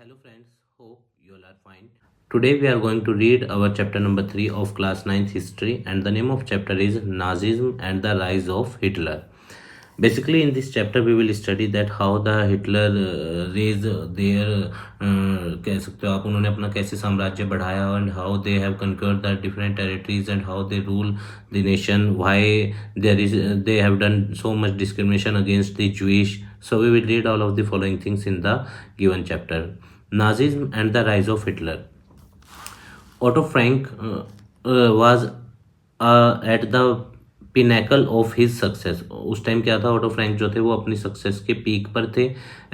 Hello friends, hope you all are fine. Today we are going to read our chapter number 3 of class 9th history, and the name of chapter is Nazism and the rise of Hitler. Basically in this chapter we will study that how the Hitler raised their कह सकते हो आप उन्होंने अपना कैसे साम्राज्य बढ़ाया and how they have conquered the different territories and how they rule the nation, why they have done so much discrimination against the Jewish. So we will read all of the following things in the given chapter. Nazism and the rise of Hitler. Otto Frank was at the pinnacle of his success. उस time क्या था, auto Frank जो थे वो अपनी success के peak पर थे.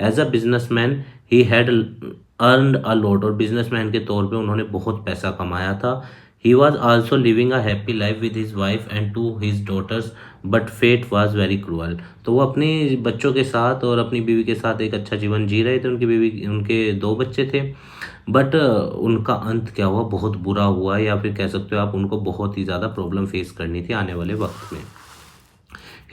As a businessman he had earned a lot, और बिजनेसमैन के तौर पे उन्होंने बहुत पैसा कमाया था. He was also living a happy life with his wife and to his daughters, but fate was very cruel. तो वो अपने बच्चों के साथ और अपनी बीवी के साथ एक अच्छा जीवन जी रहे थे. उनके 2 बच्चे थे, बट उनका अंत क्या हुआ, बहुत बुरा हुआ, या फिर कह सकते हो आप उनको बहुत ही ज़्यादा प्रॉब्लम फेस करनी थी आने वाले वक्त में.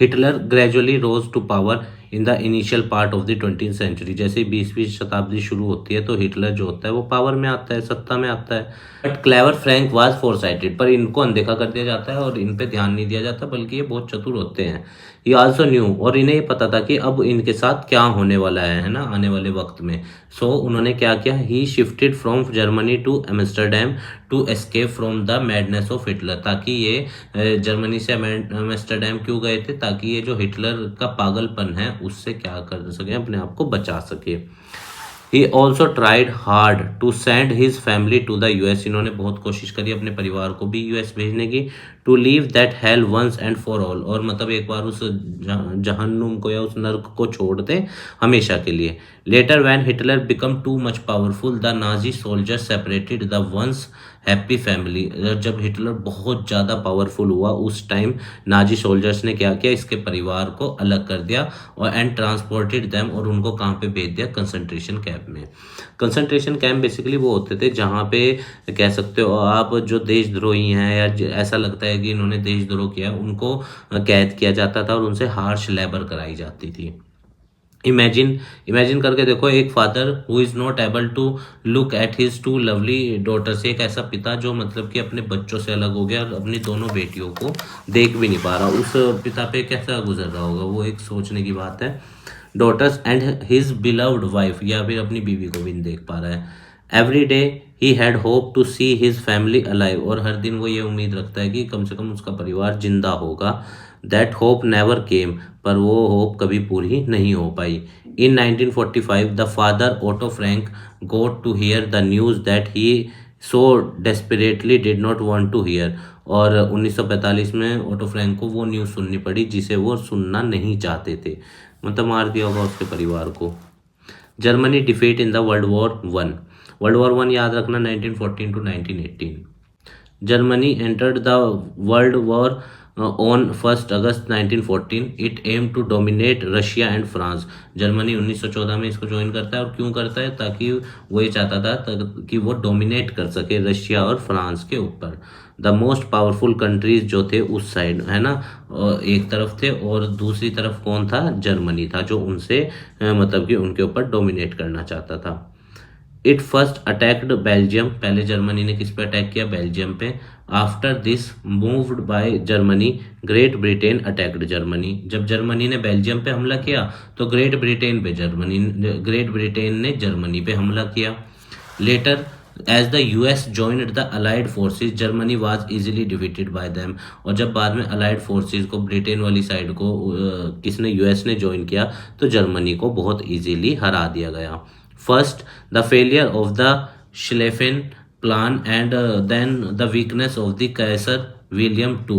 Hitler gradually rose to power in the initial part of the 20th century. जैसे 20वीं शताब्दी शुरू होती है तो हिटलर जो होता है वो पावर में आता है, सत्ता में आता है. बट क्लेवर फ्रैंक वाज फोरसाइटेड, पर इनको अनदेखा कर दिया जाता है और इन पे ध्यान नहीं दिया जाता, बल्कि ये बहुत चतुर होते हैं. ही आल्सो न्यू, और इन्हें ये पता था कि अब इनके साथ क्या होने वाला है ना आने वाले वक्त में. सो उन्होंने क्या किया, he shifted from Germany to Amsterdam to escape from the madness of Hitler. ताकि ये जर्मनी से एम्स्टर्डम क्यों गए थे, ताकि ये जो हिटलर का पागलपन है उससे क्या कर सके, अपने आप को बचा सके. He also tried hard to send his family to the US. इन्होंने बहुत कोशिश करी अपने परिवार को भी यूएस भेजने की. To leave that hell once and for all, और मतलब एक बार उस जहन्नुम को या उस नर्क को छोड़ दे हमेशा के लिए. Letter when Hitler become too much powerful the Nazi soldiers separated the ones happy family. जब हिटलर बहुत ज़्यादा पावरफुल हुआ उस टाइम नाजी सोल्जर्स ने क्या किया, इसके परिवार को अलग कर दिया और एंड ट्रांसपोर्टेड देम, और उनको कहाँ पे भेज दिया, कंसंट्रेशन कैंप में. कंसंट्रेशन कैंप बेसिकली वो होते थे जहाँ पे कह सकते हो आप जो देशद्रोही हैं या ऐसा लगता है कि इन्होंने देशद्रोह किया, उनको कैद किया जाता था और उनसे हार्श लेबर कराई जाती थी. इमेजिन करके देखो, एक father who is not able to look at his 2 lovely daughters. एक ऐसा पिता जो मतलब कि अपने बच्चों से अलग हो गया और अपनी दोनों बेटियों को देख भी नहीं पा रहा. उस पिता पे कैसा गुजर रहा होगा, वो एक सोचने की बात है. Daughters and his beloved wife, या फिर अपनी बीवी को भी नहीं देख पा रहा है. Every day he had hope to see his family alive, और हर दिन वो ये उम्मीद रखता है कि कम से कम उसका परिवार जिंदा होगा. दैट होप नेवर केम, पर वो होप कभी पूरी नहीं हो पाई. In 1945 the father Otto Frank got to hear the news that he so desperately did not want to hear. और 1945 में ऑटो फ्रैंक को वो न्यूज़ सुननी पड़ी जिसे वो सुनना नहीं चाहते थे, मतलब मार दिया होगा उसके परिवार को. Germany defeat in the world war 1 याद रखना, 1914 to 1918. Germany entered the World War on 1st August 1914. It aimed to dominate Russia and France. Germany 1914 में इसको ज्वाइन करता है, और क्यों करता है, ताकि वो ये चाहता था कि वो डोमिनेट कर सके रशिया और फ्रांस के ऊपर. द मोस्ट पावरफुल कंट्रीज जो थे उस साइड है ना, एक तरफ थे, और दूसरी तरफ कौन था, जर्मनी था, जो उनसे मतलब कि उनके ऊपर डोमिनेट करना चाहता था. It first attacked Belgium. पहले जर्मनी ने किस पे अटैक किया, बेल्जियम पे. After this moved by Germany great Britain attacked Germany. जब जर्मनी ने बेल्जियम पे हमला किया तो ग्रेट ब्रिटेन ने जर्मनी पे हमला किया. Later as the US joined the allied forces Germany was easily defeated by them. और जब बाद में अलाइड फोर्सेज को, ब्रिटेन वाली साइड को किसने, यूएस ने ज्वाइन किया, तो जर्मनी को बहुत इजीली हरा दिया गया. First, the failure of the Schlieffen Plan and then the weakness of the Kaiser William II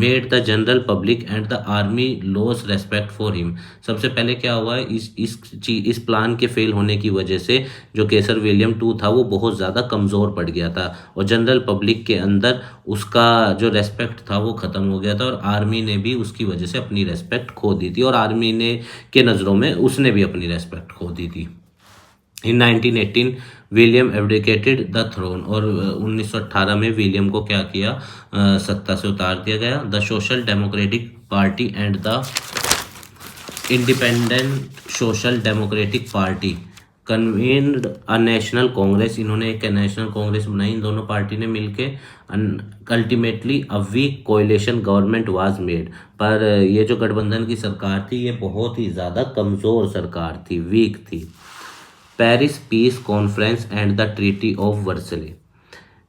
made the general public and the army lose respect for him. सबसे पहले क्या हुआ, इस प्लान के फेल होने की वजह से जो केसर विलियम 2 था वो बहुत ज़्यादा कमज़ोर पड़ गया था, और जनरल पब्लिक के अंदर उसका जो रेस्पेक्ट था वो ख़त्म हो गया था, और आर्मी ने भी उसकी वजह से अपनी रेस्पेक्ट खो दी थी, और आर्मी ने के नज़रों में उसने भी अपनी रेस्पेक्ट खो दी थी. इन 1918 विलियम एब्डिकेटेड द थ्रोन, और 1918 में विलियम को क्या किया, सत्ता से उतार दिया गया. The social democratic party and the independent social democratic party convened a national Congress, इन्होंने एक नेशनल कांग्रेस बनाई इन दोनों पार्टी ने मिलके। Ultimately a weak coalition government was made, पर ये जो गठबंधन की सरकार थी ये बहुत ही ज़्यादा कमज़ोर सरकार थी, वीक थी। Paris peace conference and the treaty of Versailles.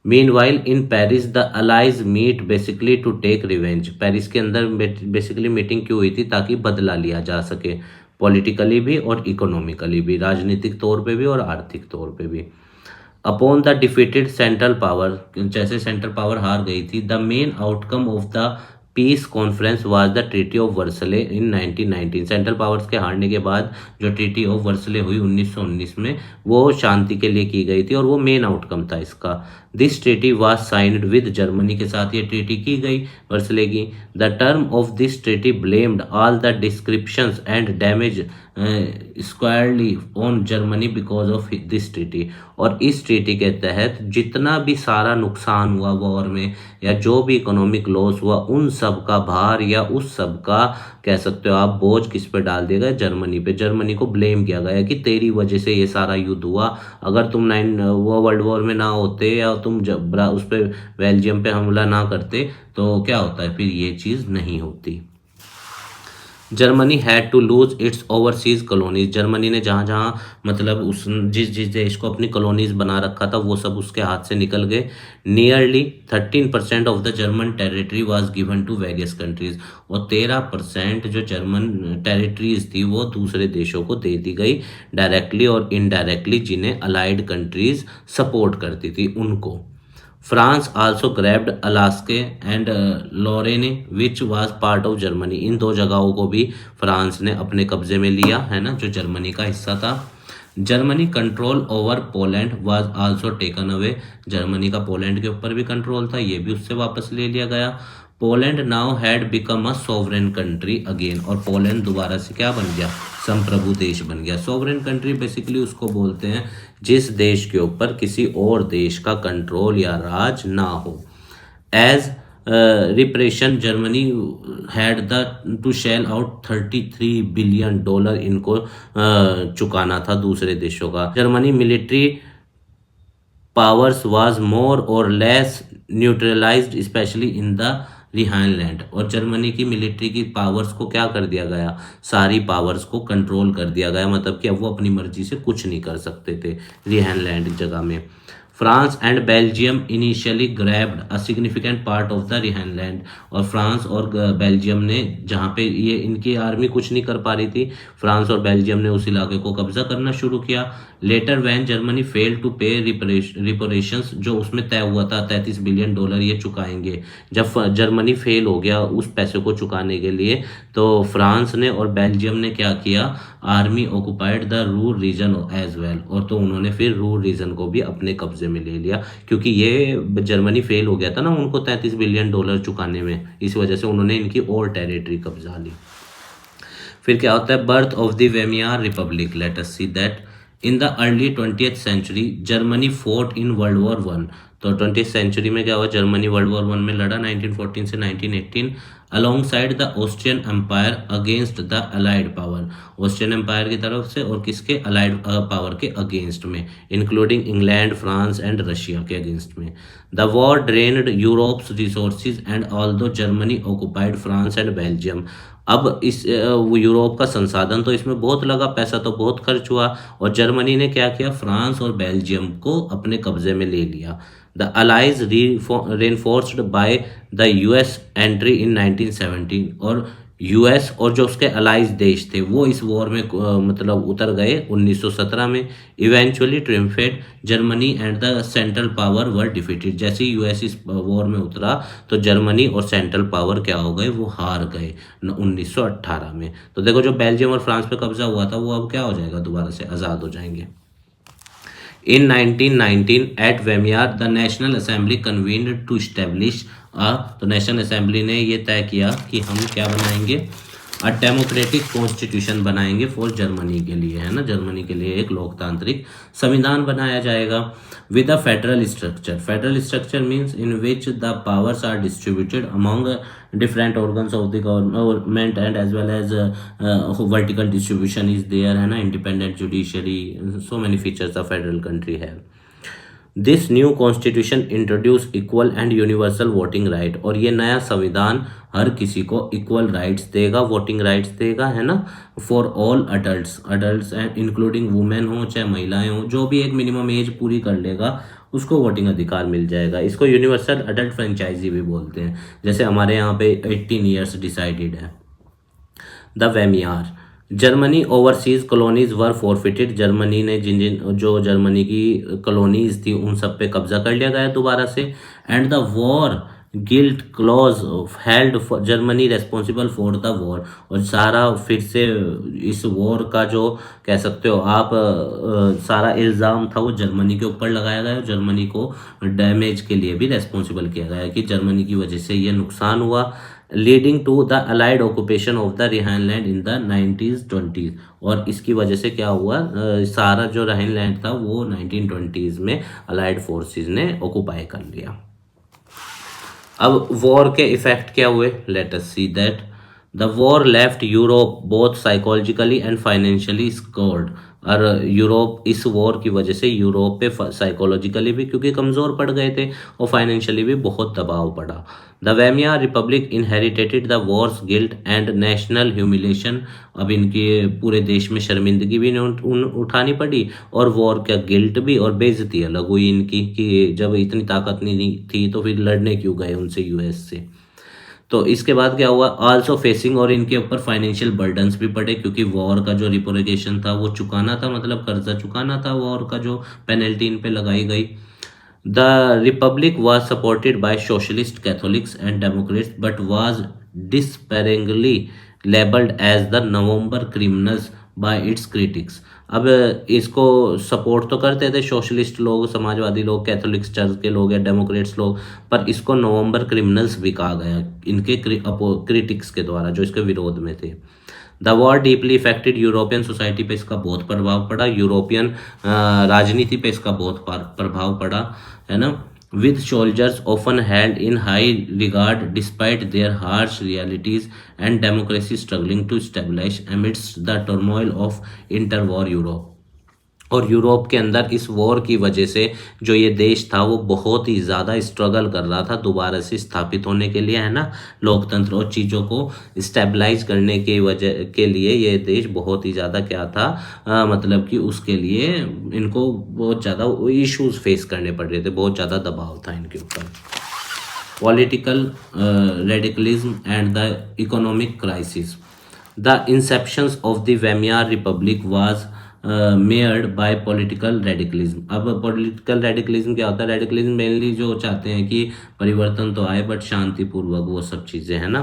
Meanwhile in Paris the allies meet basically to take revenge. Paris के अंदर बेसिकली मीटिंग क्यों हुई थी? ताकि बदला लिया जा सके, पॉलिटिकली भी और इकोनॉमिकली भी, राजनीतिक तौर पे भी और आर्थिक तौर पे भी। Upon the defeated central power, जैसे सेंट्रल पावर हार गई थी, the main outcome of the peace conference was the treaty of Versailles in 1919। Central powers के हारने के बाद जो ट्रीटी ऑफ वर्सले हुई 1919 में, वो शांति के लिए की गई थी और वो मेन आउटकम था इसका। This treaty was signed with Germany के साथ ये ट्रीटी की गई वर्सले की। The term of this treaty blamed all the descriptions and damage स्क्वायरली on Germany because of this treaty. और इस ट्रीटी के तहत जितना भी सारा नुकसान हुआ वॉर में, या जो भी इकोनॉमिक लॉस हुआ, उन सब का भार या उस सब का कह सकते हो आप बोझ किस पे डाल दिया गया? जर्मनी पे। जर्मनी को ब्लेम किया गया कि तेरी वजह से ये सारा युद्ध हुआ, अगर तुम वो वर्ल्ड वॉर में ना होते या तुम जब उस पे बेल्जियम पे हमला ना करते तो क्या होता है, फिर ये चीज़ नहीं होती। Germany had to lose its overseas colonies. Germany ने जहाँ जहाँ मतलब उस जिस जिस देश को अपनी कॉलोनीज बना रखा था वो सब उसके हाथ से निकल गए। Nearly 13% of the German territory was given to various countries. और 13% जो जर्मन टेरिटरीज थी वो दूसरे देशों को दे दी गई, डायरेक्टली और इनडायरेक्टली, जिन्हें अलाइड कंट्रीज सपोर्ट करती थी उनको। France also grabbed Alsace and Lorraine which was part of Germany. इन दो जगहों को भी फ्रांस ने अपने कब्जे में लिया, है ना, जो जर्मनी का हिस्सा था। Germany control over Poland was also taken away. Germany का पोलैंड के ऊपर भी कंट्रोल था, ये भी उससे वापस ले लिया गया। Poland now had become a sovereign country again. और पोलैंड दोबारा से क्या बन गया? संप्रभु देश बन गया। सोवरेन कंट्री बेसिकली उसको बोलते हैं जिस देश के ऊपर किसी और देश का कंट्रोल या राज ना हो। As reparation Germany had the to shell out $33 billion, इनको चुकाना था दूसरे देशों का। Germany military powers was more or less neutralized specially in the Rhineland. और जर्मनी की मिलिट्री की पावर्स को क्या कर दिया गया? सारी पावर्स को कंट्रोल कर दिया गया, मतलब कि अब वो अपनी मर्जी से कुछ नहीं कर सकते थे रिहाइनलैंड जगह में। France and Belgium initially grabbed a significant part of the Rhineland. और फ्रांस और बेल्जियम ने, जहाँ पे ये इनकी आर्मी कुछ नहीं कर पा रही थी, फ्रांस और बेल्जियम ने उस इलाके को कब्जा करना शुरू किया। Later when Germany fail to pay reparations, जो उसमें तय हुआ था $33 बिलियन ये चुकाएंगे, जब जर्मनी फेल हो गया उस पैसे को चुकाने के लिए, तो फ्रांस ने और बेल्जियम ने क्या किया? Army occupied the Ruhr region as well. और तो उन्होंने फिर रूर रीजन को भी अपने कब्जे में ले लिया, क्योंकि ये जर्मनी फेल हो गया था ना उनको $33 बिलियन चुकाने में, इस वजह से उन्होंने इनकी और टेरिटरी कब्जा ली। फिर क्या होता है? Birth of the Weimar republic. Let us see that in the early 20th century Germany fought in world war 1। तो 20th सेंचुरी में क्या हुआ? जर्मनी वर्ल्ड वॉर 1 में लड़ा 1914 से 1918 alongside the Austrian empire against the allied power. Austrian empire की तरफ से और किसके? अलाइड पावर के अगेंस्ट में, including England, France and Russia के अगेंस्ट में। The war drained Europe's resources and although Germany occupied France and Belgium. अब इस यूरोप का संसाधन तो इसमें बहुत लगा, पैसा तो बहुत खर्च हुआ, और जर्मनी ने क्या किया? फ्रांस और बेल्जियम को अपने कब्जे में ले लिया। The allies reinforced by the US entry in 1917। और यूएस और जो उसके अलाइज देश थे वो इस वॉर में मतलब उतर गए 1917 में। Eventually triumphed Germany and the central power were defeated. जैसे ही यूएस इस वॉर में उतरा तो जर्मनी और सेंट्रल पावर क्या हो गए? वो हार गए 1918 में। तो देखो, जो बेल्जियम और फ्रांस पे कब्जा हुआ था वो अब क्या हो जाएगा? दोबारा से आज़ाद हो जाएंगे। In 1919 at Weimar, the National Assembly convened to establish तो नेशनल असेंबली ने ये तय किया कि हम क्या बनाएंगे? अ डेमोक्रेटिक कॉन्स्टिट्यूशन बनाएंगे फॉर जर्मनी के लिए, है ना, जर्मनी के लिए एक लोकतांत्रिक संविधान बनाया जाएगा with a federal structure. Federal structure means in which the powers are distributed among different organs of the government and as well as vertical distribution is there, है ना, independent judiciary, so many features the federal country है। This new constitution introduce equal and universal voting right, और ये नया संविधान हर किसी को इक्वल राइट्स देगा, वोटिंग राइट्स देगा, है ना, for all adults and including women हो चाहे महिलाएं हो, जो भी एक मिनिमम एज पूरी कर लेगा उसको वोटिंग अधिकार मिल जाएगा। इसको यूनिवर्सल अडल्ट फ्रेंचाइजी भी बोलते हैं, जैसे हमारे यहाँ पे 18 ईयर्स डिसाइडेड है। The Weimar, Germany overseas colonies were forfeited, Germany ने जिन जिन जो जर्मनी की कॉलोनीज थी उन सब पे कब्जा कर लिया गया दोबारा से। And the war guilt clause held Germany responsible for the war, और सारा फिर से इस वॉर का जो कह सकते हो आप सारा इल्ज़ाम था वो जर्मनी के ऊपर लगाया गया, जर्मनी को डैमेज के लिए भी रेस्पॉन्सिबल किया गया कि जर्मनी की वजह से ये नुकसान हुआ, leading to the allied occupation of the Rhineland in the 1920s, और इसकी वजह से क्या हुआ, सारा जो राइनलैंड था वो 1920s में अलाइड फोर्सेस ने ऑक्यूपाई कर लिया। अब वॉर के इफेक्ट क्या हुए, let us see that the war left Europe both psychologically and financially scarred, और यूरोप इस वॉर की वजह से यूरोप पे साइकोलॉजिकली भी क्योंकि कमज़ोर पड़ गए थे और फाइनेंशियली भी बहुत दबाव पड़ा। The Weimar republic inherited the war's guilt and national humiliation, अब इनके पूरे देश में शर्मिंदगी भी उठानी पड़ी और वॉर का गिल्ट भी, और बेइज्जती अलग हुई इनकी कि जब इतनी ताकत नहीं थी तो फिर लड़ने क्यों गए उनसे यूएस से। तो इसके बाद क्या हुआ, आल्सो फेसिंग, और इनके ऊपर फाइनेंशियल बर्डन्स भी पड़े क्योंकि वॉर का जो रिपोरेशन था वो चुकाना था, मतलब कर्जा चुकाना था, वॉर का जो पेनल्टी इन पे लगाई गई। The republic was supported by socialist catholics and democrats but was despairingly labelled as the November criminals by its critics. अब इसको सपोर्ट तो करते थे सोशलिस्ट लोग, समाजवादी लोग, कैथोलिक्स चर्च के लोग या डेमोक्रेट्स लोग, पर इसको नवंबर क्रिमिनल्स भी कहा गया इनके क्रिटिक्स के द्वारा जो इसके विरोध में थे। The war deeply affected European society पे इसका बहुत प्रभाव पड़ा, यूरोपियन राजनीति पे इसका बहुत प्रभाव पड़ा, है ना, with soldiers often held in high regard despite their harsh realities and democracy struggling to establish amidst the turmoil of interwar Europe। और यूरोप के अंदर इस वॉर की वजह से जो ये देश था वो बहुत ही ज़्यादा स्ट्रगल कर रहा था दोबारा से स्थापित होने के लिए, है ना, लोकतंत्र और चीज़ों को स्टेबलाइज करने की वजह के लिए ये देश बहुत ही ज़्यादा क्या था, मतलब कि उसके लिए इनको बहुत ज़्यादा इश्यूज फेस करने पड़ रहे थे, बहुत ज़्यादा दबाव था इनके ऊपर। Political radicalism and the economic crisis, the inceptions of the Weimar republic was marred by political radicalism. अब पॉलिटिकल रेडिकलिज्म क्या होता है, रेडिकलिज्म मेनली जो चाहते हैं कि परिवर्तन तो आए बट शांतिपूर्वक, वो सब चीज़ें, है ना।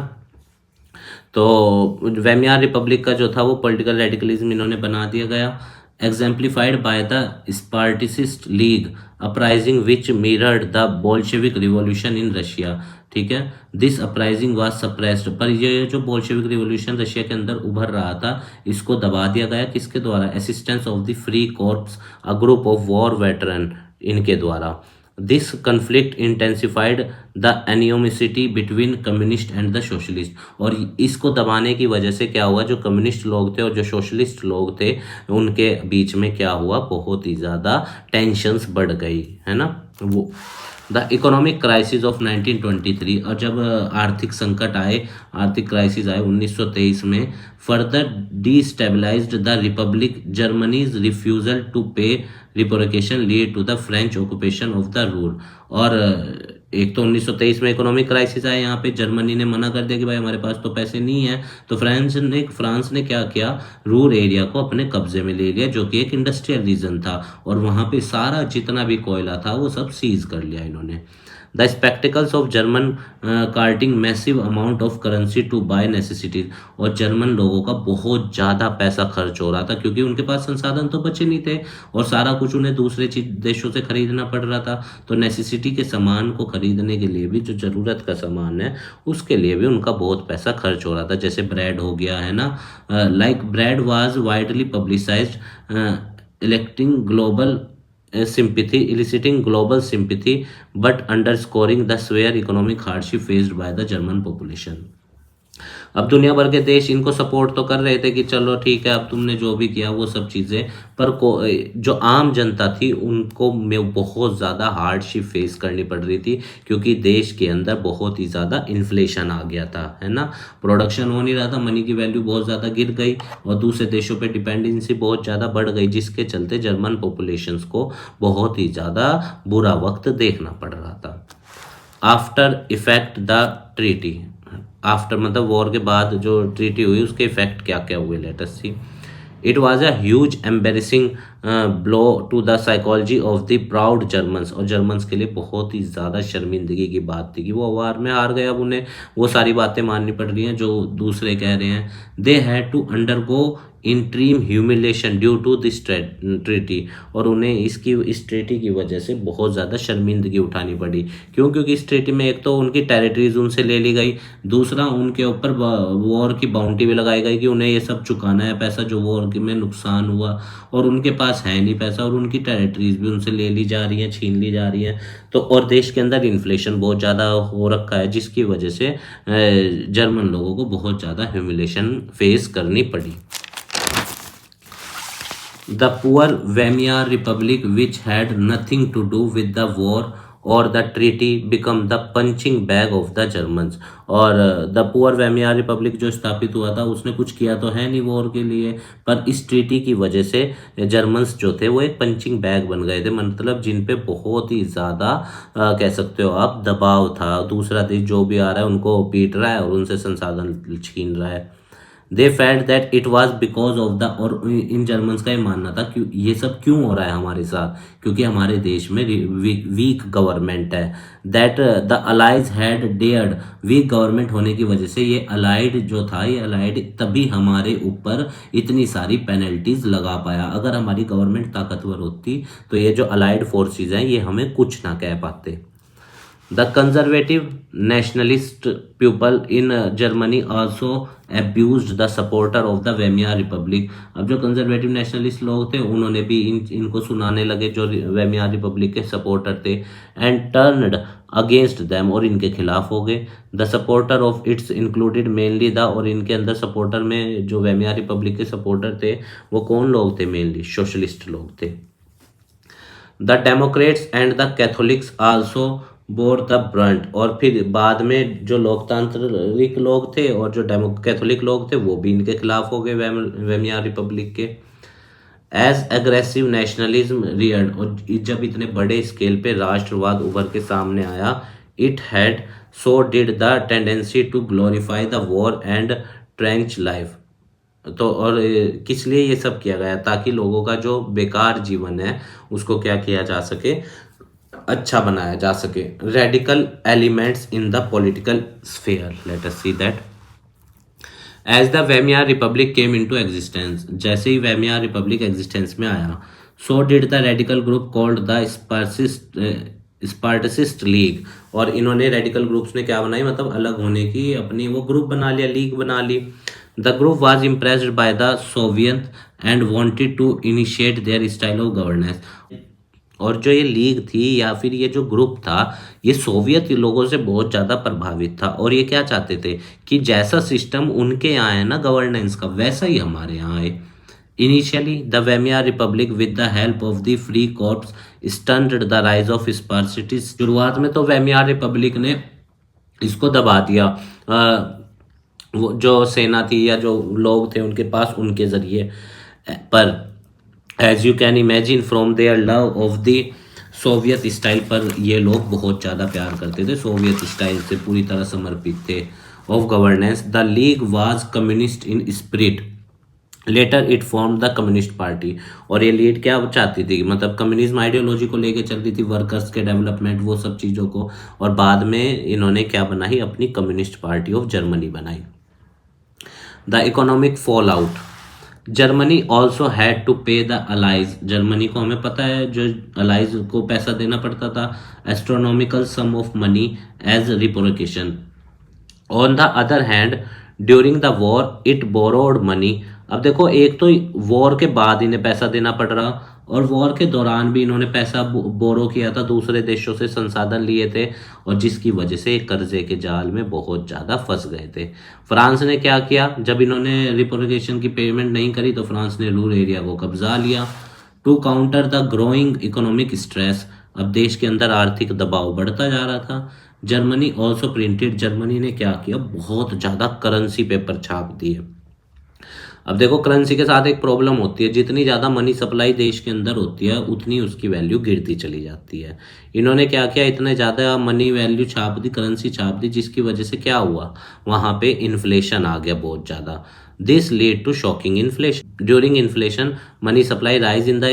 तो वेमियार रिपब्लिक का जो था वो पॉलिटिकल रेडिकलिज्म इन्होंने बना दिया गया, exemplified by the Spartacist league uprising which mirrored the Bolshevik revolution in Russia, ठीक है। दिस अपराइजिंग वाज सप्रेस्ड, पर ये जो बोल्शेविक रिवॉल्यूशन रशिया के अंदर उभर रहा था इसको दबा दिया गया, किसके द्वारा, assistance of the free corps, a group of war veteran, इनके द्वारा। This conflict intensified the animosity between communist and the socialist, और इसको दबाने की वजह से क्या हुआ, जो कम्युनिस्ट लोग थे और जो सोशलिस्ट लोग थे उनके बीच में क्या हुआ, बहुत ही ज़्यादा टेंशन्स बढ़ गई, है ना। वो द इकोनॉमिक क्राइसिस ऑफ 1923, और जब आर्थिक संकट आए, आर्थिक क्राइसिस आए 1923 में, further destabilized the republic, Germany's refusal to pay reparation lead to the French occupation of the Ruhr. और एक तो 1923 में इकोनॉमिक क्राइसिस आया, यहाँ पे जर्मनी ने मना कर दिया कि भाई हमारे पास तो पैसे नहीं है, तो फ्रांस ने क्या किया, रूर एरिया को अपने कब्जे में ले लिया जो कि एक इंडस्ट्रियल रीजन था, और वहाँ पे सारा जितना भी कोयला था वो सब सीज कर लिया इन्होंने। The spectacles of German carting massive amount of currency to buy necessities. और जर्मन लोगों का बहुत ज़्यादा पैसा खर्च हो रहा था क्योंकि उनके पास संसाधन तो बचे नहीं थे और सारा कुछ उन्हें दूसरे देशों से खरीदना पड़ रहा था। तो नेसेसिटी के सामान को खरीदने के लिए भी, जो ज़रूरत का सामान है उसके लिए भी उनका बहुत पैसा खर्च हो रहा था। जैसे ब्रेड हो गया है ना, like bread was widely publicised electing global eliciting global sympathy, but underscoring the severe economic hardship faced by the German population। अब दुनिया भर के देश इनको सपोर्ट तो कर रहे थे कि चलो ठीक है, अब तुमने जो भी किया वो सब चीज़ें, पर जो आम जनता थी उनको में बहुत ज़्यादा हार्डशिप फेस करनी पड़ रही थी क्योंकि देश के अंदर बहुत ही ज़्यादा इन्फ्लेशन आ गया था, है ना। प्रोडक्शन हो नहीं रहा था, मनी की वैल्यू बहुत ज़्यादा गिर गई और दूसरे देशों पे डिपेंडेंसी बहुत ज़्यादा बढ़ गई, जिसके चलते जर्मन पॉपुलेशंस को बहुत ही ज़्यादा बुरा वक्त देखना पड़ रहा था। After effect the treaty, after मतलब वॉर के बाद जो ट्रीटी हुई उसके इफेक्ट क्या क्या हुए, let us see. It was a huge embarrassing blow to the psychology of the proud Germans. और जर्मन्स के लिए बहुत ही ज़्यादा शर्मिंदगी की बात थी कि वो वार में हार गए, अब उन्हें वो सारी बातें माननी पड़ रही हैं जो दूसरे कह रहे हैं। They had to undergo extreme humiliation due to this treaty. और उन्हें इस ट्रीटी की वजह से बहुत ज़्यादा शर्मिंदगी उठानी पड़ी। क्यों? क्योंकि इस ट्रीटी में एक तो उनकी टेरिटरीज उनसे ले ली गई, दूसरा उनके ऊपर वॉर की बाउंटी भी लगाई गई कि उन्हें ये सब चुकाना है पैसा जो वॉर में नुकसान हुआ, और उनके पास है नहीं पैसा और उनकी टेरिटरीज भी उनसे ले ली जा रही हैं, छीन ली जा रही हैं। तो और देश के अंदर इन्फ्लेशन बहुत ज़्यादा हो रखा है जिसकी वजह से जर्मन लोगों को बहुत ज़्यादा ह्यूमिलेशन फेस करनी पड़ी। The poor Weimar Republic, which had nothing to do with the war or the treaty, become the punching bag of the Germans। और द पुअर वेमियार रिपब्लिक जो स्थापित हुआ था उसने कुछ किया तो है नहीं वॉर के लिए, पर इस ट्रीटी की वजह से जर्मन्स जो थे वो एक पंचिंग बैग बन गए थे, मतलब जिन पे बहुत ही ज़्यादा कह सकते हो आप दबाव था। दूसरा देश जो भी आ रहा है उनको पीट रहा है और उनसे संसाधन छीन रहा है। They felt that it was because of the, और इन जर्मन्स का ये मानना था कि ये सब क्यों हो रहा है हमारे साथ, क्योंकि हमारे देश में वीक गवर्नमेंट है। That the allies had dared, weak government होने की वजह से ये अलाइड जो था, ये अलाइड तभी हमारे ऊपर इतनी सारी पेनल्टीज लगा पाया। अगर हमारी गवर्नमेंट ताकतवर होती तो ये जो अलाइड फोर्सेज हैं ये हमें कुछ ना कह पाते। The conservative nationalist people in Germany also abused the supporter of the Weimar Republic। अब जो कंजर्वेटिव नेशनलिस्ट लोग थे उन्होंने भी इनको सुनाने लगे जो वेमियार रिपब्लिक के सपोर्टर थे, एंड टर्नड अगेंस्ट दैम, और इनके खिलाफ हो गए। The supporter of its included mainly the, और इनके अंदर सपोर्टर में जो वेमियार रिपब्लिक के सपोर्टर थे वो कौन लोग थे? मेनली सोशलिस्ट लोग थे। The Democrats and the Catholics also bore the Brunt, और फिर बाद में जो लोकतांत्रिक लोग थे और जो कैथोलिक लोग थे वो भी इनके खिलाफ हो गए वेमियार रिपब्लिक के। एज एग्रेसिव नेशनलिज्म रियर्ड, और जब इतने बड़े स्केल पे राष्ट्रवाद उभर के सामने आया, it had so did the tendency to glorify the war and trench life. तो और किस लिए ये सब किया गया? ताकि लोगों का जो बेकार जीवन है उसको क्या किया जा सके, अच्छा बनाया जा सके। Radical elements in the political sphere, let us see that. As the Weimar republic came into existence, जैसे ही वेमियार रिपब्लिक एग्जिस्टेंस में आया, so did the radical group called the Spartacist league, और इन्होंने रेडिकल ग्रुप्स ने क्या बनाई, मतलब अलग होने की अपनी वो ग्रुप बना लिया, लीग बना ली। The group was impressed by the Soviet and wanted to initiate their style of governance. और जो ये लीग थी या फिर ये जो ग्रुप था ये सोवियत लोगों से बहुत ज़्यादा प्रभावित था, और ये क्या चाहते थे कि जैसा सिस्टम उनके यहाँ है ना गवर्नेंस का, वैसा ही हमारे यहाँ है। Initially the Weimar republic with the help of the free corps stunned the rise of Spartacists. शुरुआत में तो वेमियार रिपब्लिक ने इसको दबा दिया, वो जो सेना थी या जो लोग थे उनके पास, उनके जरिए। पर as you can imagine from their love of the Soviet style, पर ये लोग बहुत ज़्यादा प्यार करते थे सोवियत स्टाइल से, पूरी तरह समर्पित थे। Of governance the league was communist in spirit, later it form the communist party. और ये लीड क्या चाहती थी, मतलब कम्युनिज्म आइडियोलॉजी को लेके चल रही थी, वर्कर्स के डेवलपमेंट वो सब चीज़ों को। और बाद में इन्होंने क्या बनाई, अपनी कम्युनिस्ट पार्टी ऑफ जर्मनी बनाई। The economic fall out, Germany also had to pay the allies, Germany को हमें पता है जो अलाइज को पैसा देना पड़ता था, astronomical sum of money as reparation. On the other hand during the war it borrowed money, अब देखो एक तो वॉर के बाद इन्हें पैसा देना पड़ रहा, और वॉर के दौरान भी इन्होंने पैसा बोरो किया था, दूसरे देशों से संसाधन लिए थे, और जिसकी वजह से कर्जे के जाल में बहुत ज़्यादा फंस गए थे। फ्रांस ने क्या किया, जब इन्होंने रिपोर्टेशन की पेमेंट नहीं करी तो फ्रांस ने रूर एरिया को कब्जा लिया। To counter the growing economic stress, अब देश के अंदर आर्थिक दबाव बढ़ता जा रहा था। जर्मनी ऑल्सो प्रिंटेड, जर्मनी ने क्या किया, बहुत ज़्यादा करेंसी पेपर छाप दिए। अब देखो करेंसी के साथ एक प्रॉब्लम होती है, जितनी ज़्यादा मनी सप्लाई देश के अंदर होती है उतनी उसकी वैल्यू गिरती चली जाती है। इन्होंने क्या किया, इतने ज़्यादा मनी वैल्यू छाप दी, करेंसी छाप दी, जिसकी वजह से क्या हुआ, वहाँ पे इन्फ्लेशन आ गया बहुत ज़्यादा। This lead to shocking inflation, during inflation money supply rise in the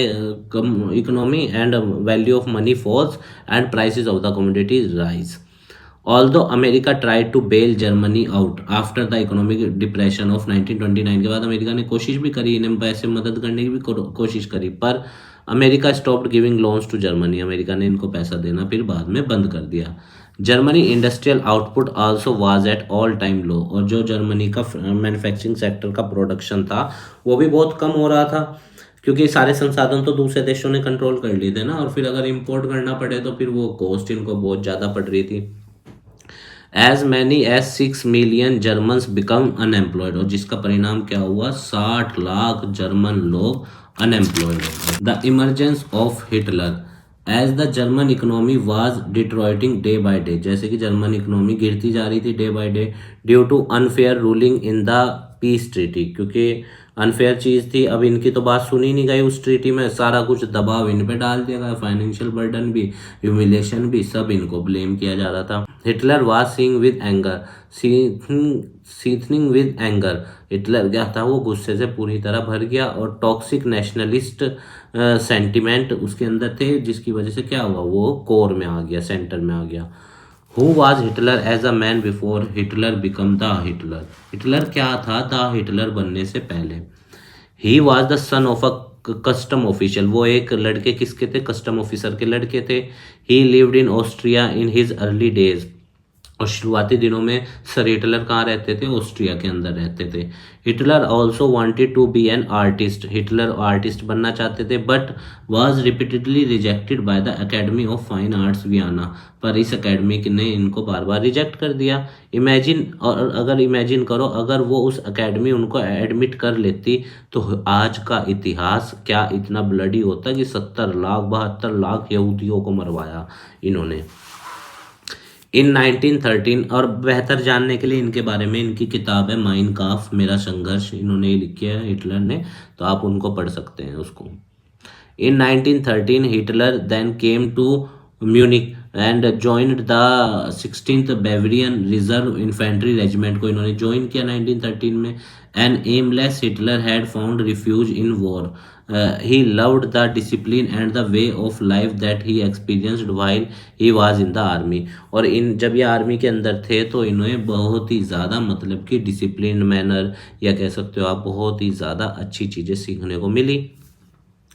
economy and value of money falls and prices of the commodities rise. Although America tried to bail Germany out after the economic depression of 1929, के बाद America ने कोशिश भी करी, इन्हें पैसे मदद करने की भी कोशिश करी, पर America stopped giving loans to Germany, America ने इनको पैसा देना फिर बाद में बंद कर दिया। Germany industrial output also was at all time low, और जो जर्मनी का मैन्युफैक्चरिंग सेक्टर का प्रोडक्शन था वो भी बहुत कम हो रहा था, क्योंकि सारे संसाधन तो दूसरे देशों ने कंट्रोल कर लिए थे ना, और फिर अगर इम्पोर्ट करना पड़े तो फिर वो कॉस्ट इनको बहुत ज़्यादा पड़ रही थी। As many as 6 million Germans become unemployed, और जिसका परिणाम क्या हुआ, 60 लाख जर्मन लोग अनएम्प्लॉयड हो गए। The emergence of Hitler, as the German economy was deteriorating day by day, जैसे कि जर्मन इकोनॉमी गिरती जा रही थी day by day, due to unfair ruling in the peace treaty, क्योंकि अनफेयर चीज़ थी। अब इनकी तो बात सुनी नहीं गई उस ट्रीटी में, सारा कुछ दबाव इन पे डाल दिया गया, फाइनेंशियल बर्डन भी, ह्यूमिलेशन भी, सब इनको ब्लेम किया जा रहा था। Hitler was seething with anger, seething with anger, Hitler क्या था, वो गुस्से से पूरी तरह भर गया, और टॉक्सिक नेशनलिस्ट सेंटिमेंट उसके अंदर थे, जिसकी वजह से क्या हुआ, वो कोर में आ गया, सेंटर में आ गया। Who was Hitler as a man before Hitler become the Hitler, Hitler क्या था द हिटलर बनने से पहले। He was the son of a custom official, वो एक लड़के किसके थे, कस्टम ऑफिसर के लड़के थे। ही lived in Austria in his early days, और शुरुआती दिनों में सर हिटलर कहाँ रहते थे, ऑस्ट्रिया के अंदर रहते थे। Hitler also wanted to be an artist, Hitler artist बनना चाहते थे, but was repeatedly rejected by the academy of fine arts Vienna, पर इस अकेडमी ने इनको बार बार रिजेक्ट कर दिया। इमेजिन, और अगर इमेजिन करो, अगर वो उस अकेडमी उनको एडमिट कर लेती तो आज का इतिहास क्या इतना ब्लडी होता कि 70 लाख 72 लाख यहूदियों को मरवाया इन्होंने इन 1913। और बेहतर जानने के लिए इनके बारे में इनकी किताब है माइन काफ, मेरा संघर्ष, इन्होंने लिखी है हिटलर ने, तो आप उनको पढ़ सकते हैं उसको। In 1913 Hitler then came to Munich and joined the 16th Bavarian reserve infantry regiment को इन्होंने ज्वाइन किया 1913 में। An aimless Hitler had found refuge in war, he loved the discipline and the way of life that he experienced while he was in the army, और इन जब ये army के अंदर थे तो इन्हें बहुत ही ज़्यादा, मतलब कि डिसिप्लिन मैनर, या कह सकते हो आप बहुत ही ज़्यादा अच्छी चीज़ें सीखने को मिली।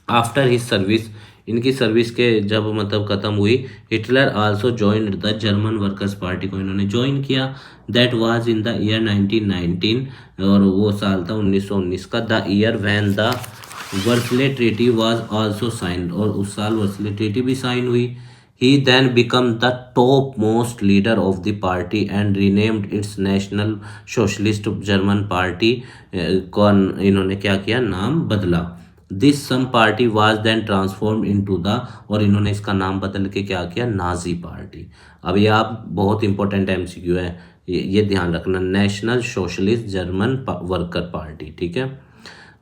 आफ्टर हिज सर्विस, इनकी सर्विस के जब मतलब ख़त्म हुई, Hitler also joined the German workers party को इन्होंने ज्वाइन किया। That was in the year 1919, और वो साल था 1919 का। The year when the Versailles treaty was also signed, और उस साल वर्सले ट्रीटी भी साइन हुई। He then became the topmost leader of the party and renamed its National Socialist German Party को इन्होंने क्या किया, नाम बदला। This some party was then transform into the, और इन्होंने इसका नाम बदल के क्या किया, नाजी पार्टी। अब ये आप बहुत इंपॉर्टेंट एमसीक्यू है, ये ध्यान रखना, national socialist German worker party, ठीक है।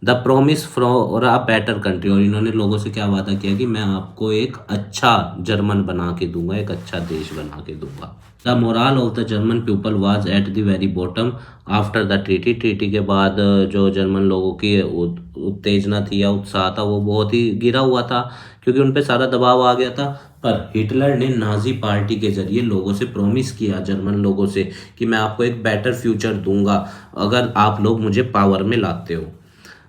The promise for a better country, और इन्होंने लोगों से क्या वादा किया कि मैं आपको एक अच्छा जर्मन बना के दूंगा, एक अच्छा देश बना के दूंगा। The moral of the German people was at the very bottom after the treaty के बाद जो जर्मन लोगों की उत्तेजना थी या उत्साह था वो बहुत ही गिरा हुआ था, क्योंकि उन पे सारा दबाव आ गया था। पर हिटलर ने नाजी पार्टी के जरिए लोगों से प्रॉमिस किया, जर्मन लोगों से, कि मैं आपको एक बेटर फ्यूचर दूंगा अगर आप लोग मुझे पावर में लाते हो।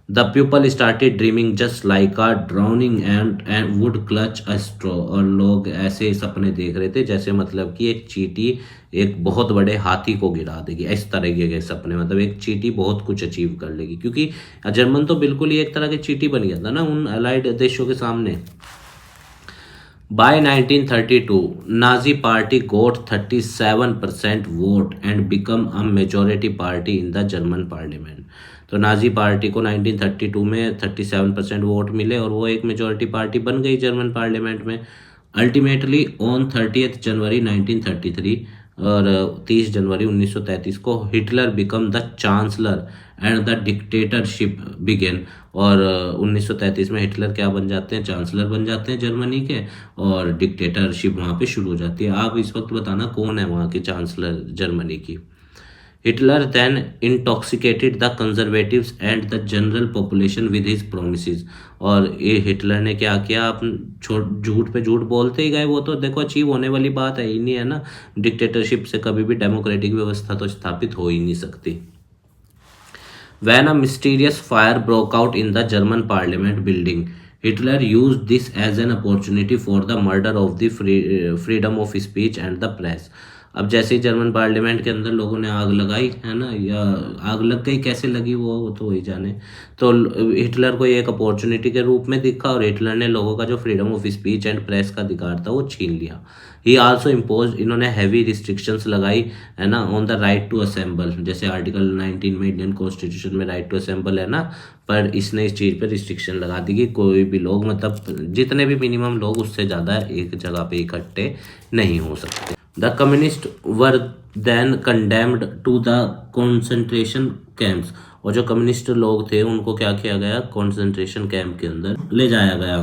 The people started dreaming just like a drowning and would clutch a straw, और लोग ऐसे सपने देख रहे थे जैसे मतलब कि एक चींटी एक बहुत बड़े हाथी को गिरा देगी, इस तरह के सपने, मतलब एक चींटी बहुत कुछ अचीव कर लेगी, क्योंकि जर्मन तो बिल्कुल ही एक तरह की चींटी बन गया था ना उन अलाइड देशों के सामने। By 1932, Nazi party got 37% vote and become a majority party in the German parliament. तो नाजी पार्टी को 1932 में 37% वोट मिले और वो एक मेजॉरिटी पार्टी बन गई जर्मन पार्लियामेंट में। अल्टीमेटली ऑन 30 जनवरी 1933 और 30 जनवरी 1933 को Hitler become the chancellor and the dictatorship began, और 1933 में हिटलर क्या बन जाते हैं, चांसलर बन जाते हैं जर्मनी के, और डिक्टेटरशिप वहाँ पे शुरू हो जाती है। आप इस वक्त बताना कौन है वहाँ की चांसलर जर्मनी की। Hitler then intoxicated the conservatives and the general population with his promises, और ये हिटलर ने क्या किया, आप झूठ पे झूठ बोलते ही गए। वो तो देखो अचीव होने वाली बात है ही नहीं, है ना। डिक्टेटरशिप से कभी भी डेमोक्रेटिक व्यवस्था तो स्थापित हो ही नहीं सकती। When a mysterious fire broke out in the German parliament building, Hitler used this as an opportunity for the murder of the freedom of speech and the press. अब जैसे ही जर्मन पार्लियामेंट के अंदर लोगों ने आग लगाई, है ना, या आग लग गई, कैसे लगी वो तो वही जाने। तो हिटलर को एक अपॉर्चुनिटी के रूप में दिखा और हिटलर ने लोगों का जो freedom of speech and press का अधिकार था वो छीन लिया। ही आल्सो इम्पोज, इन्होंने हैवी रिस्ट्रिक्शंस लगाई, है ना, on the right to assemble, जैसे आर्टिकल 19 में इंडियन कॉन्स्टिट्यूशन में राइट टू असेंबल है ना, पर इसने इस चीज़ पर रिस्ट्रिक्शन लगा दी कि कोई भी लोग, मतलब जितने भी मिनिमम लोग, उससे ज़्यादा एक जगह पे इकट्ठे नहीं हो सकते। The communist were then condemned to the concentration camps, और जो कम्युनिस्ट लोग थे उनको क्या किया गया, कॉन्सेंट्रेशन कैंप के अंदर ले जाया गया।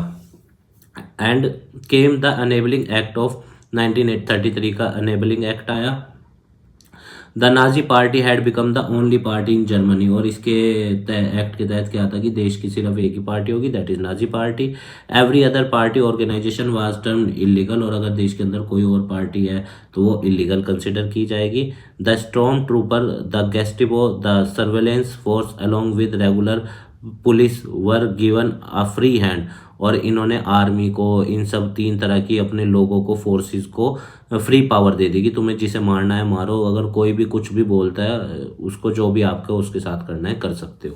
And came the enabling act of 1933 का अनेबलिंग एक्ट आया। The Nazi party had become the only party in Germany, और इसके एक्ट के तहत क्या था कि देश की सिर्फ एक ही पार्टी होगी, that is Nazi party. Every other party organisation was termed illegal, और अगर देश के अंदर कोई और पार्टी है तो वो इलीगल कंसिडर की जाएगी। The storm trooper, the Gestapo, the surveillance force along with regular police were given a free hand, और इन्होंने आर्मी को, इन सब तीन तरह की अपने लोगों को, फोर्सेस को फ्री पावर दे दी कि तुम्हें जिसे मारना है मारो, अगर कोई भी कुछ भी बोलता है उसको जो भी आपको उसके साथ करना है कर सकते हो।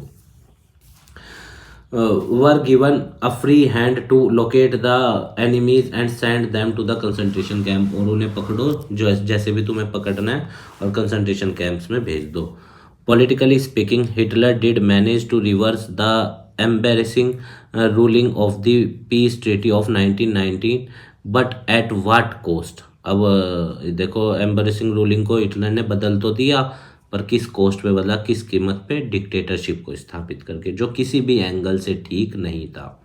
Were given a free hand to locate the enemies and send them to the concentration camp, और उन्हें पकड़ो जो जैसे भी तुम्हें पकड़ना है और कंसंट्रेशन कैंप्स में भेज दो। Politically speaking, Hitler did manage to reverse the embarrassing ruling of the peace treaty of 1919, but at what cost? अब देखो, एम्बेरसिंग रूलिंग को हिटलर ने बदल तो दिया, पर किस कोस्ट पे बदला, किस कीमत पे, डिक्टेटरशिप को स्थापित करके, जो किसी भी एंगल से ठीक नहीं था।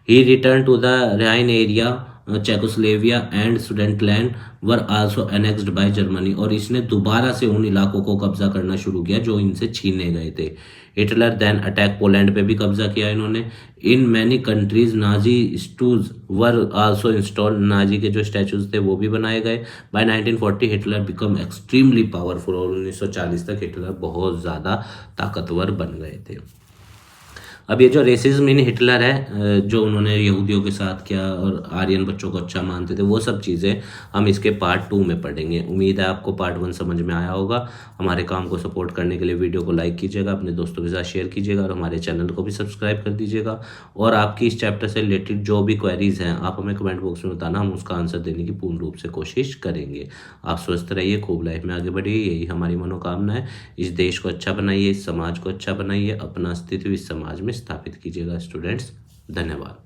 He return to the Rhine area, Czechoslovakia and Sudetenland were also annexed by Germany, और इसने दोबारा से उन इलाकों को कब्जा करना शुरू किया जो इनसे छीने गए थे। हिटलर देन अटैक पोलैंड पे भी कब्जा किया इन्होंने। In many countries Nazi stooges were also installed, Nazi के जो स्टैचूज थे वो भी बनाए गए। By 1940 Hitler became extremely powerful, और 1940 तक हिटलर बहुत ज़्यादा ताकतवर बन गए थे। अब ये जो रेसिज्म इन हिटलर है, जो उन्होंने यहूदियों के साथ किया और आर्यन बच्चों को अच्छा मानते थे, वो सब चीज़ें हम इसके पार्ट 2 में पढ़ेंगे। उम्मीद है आपको पार्ट 1 समझ में आया होगा। हमारे काम को सपोर्ट करने के लिए वीडियो को लाइक कीजिएगा, अपने दोस्तों के साथ शेयर कीजिएगा, और हमारे चैनल को भी सब्सक्राइब कर दीजिएगा। और आपकी इस चैप्टर से रिलेटेड जो भी क्वेरीज हैं आप हमें कमेंट बॉक्स में बताना, हम उसका आंसर देने की पूर्ण रूप से कोशिश करेंगे। आप स्वस्थ रहिए, खूब लाइफ में आगे बढ़िए, यही हमारी मनोकामना है। इस देश को अच्छा बनाइए, इस समाज को अच्छा बनाइए, अपना अस्तित्व इस समाज में स्थापित कीजिएगा। स्टूडेंट्स, धन्यवाद।